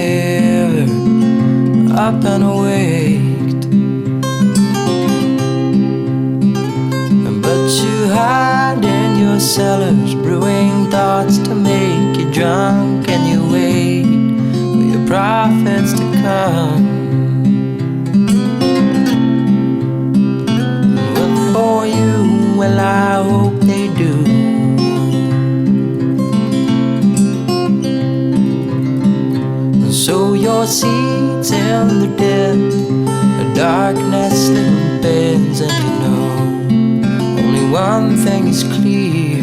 ever up and awaked, but you hide in your cellars, brewing thoughts to make you drunk, and you wait for your prophets to come. But for you, well, I hope they do. Sow your seeds in the depth of darkness, little beds, and you know only one thing is clear.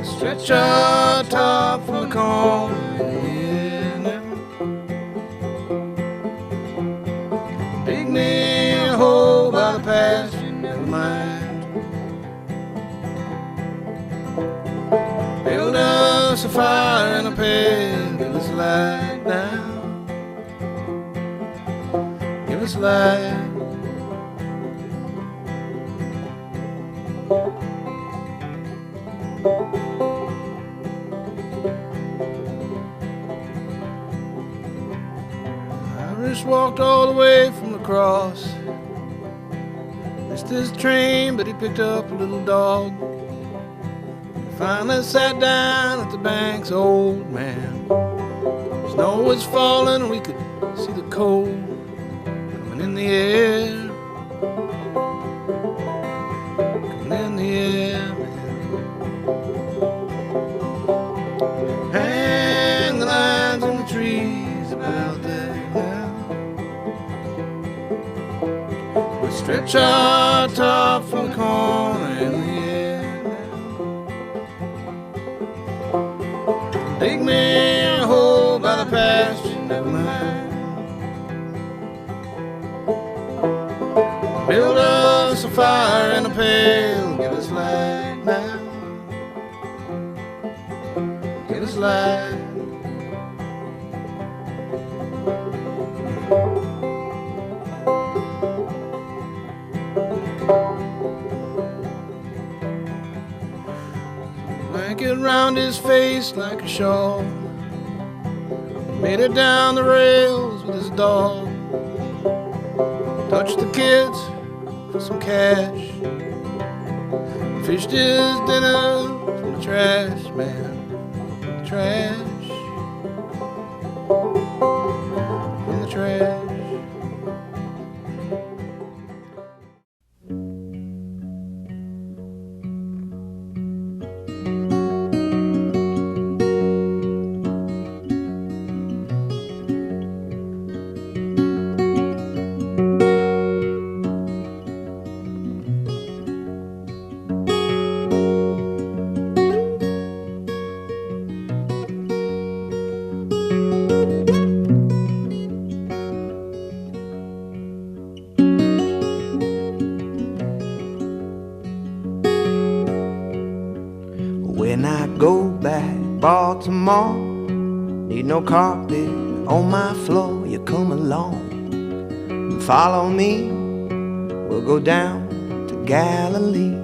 Stretch our top from the corner, yeah, now. Dig me a hole by the pasture, never mind. Build us a fire and a pail, give us light now. Give us light. Walked all the way from the cross. Missed his train, but he picked up a little dog. Finally sat down at the banks, old man. Snow was falling and we could see the cold coming in the air. Coming in the air, man. Hang the lines in the trees about there now. Stretch our top from the corner in the air now. Dig me a hole by the pasture, never mind. Build us a fire and a pail, give us light now. Give us light. Blanket round his face like a shawl. Made it down the rails with his dog. Touched the kids for some cash. Fished his dinner from the trash, man. Trash. From the trash. Baltimore, need no carpet on my floor. You come along and follow me. We'll go down to Galilee.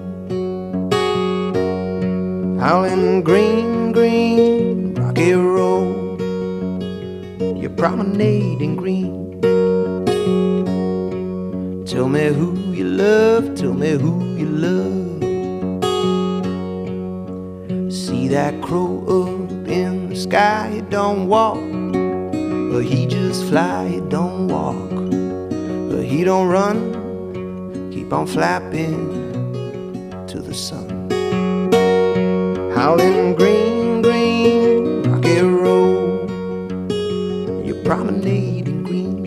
Out in green, green, rocky road, you promenade in green. Tell me who you love, tell me who you love. See that crow up in the sky, he don't walk, but he just fly, he don't walk, but he don't run, keep on flapping till the sun. Howling green, green, rocky road, you're promenading green.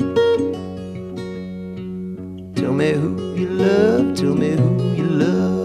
Tell me who you love, tell me who you love.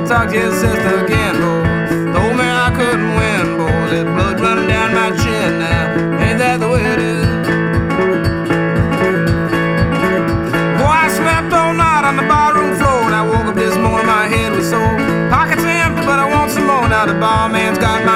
Talk to your sister again, boys. Told me I couldn't win, boys. That blood running down my chin now. Ain't that the way it is? Boy, I slept all night on the barroom floor, and I woke up this morning, my head was sore. Pockets empty, but I want some more. Now the barman's got my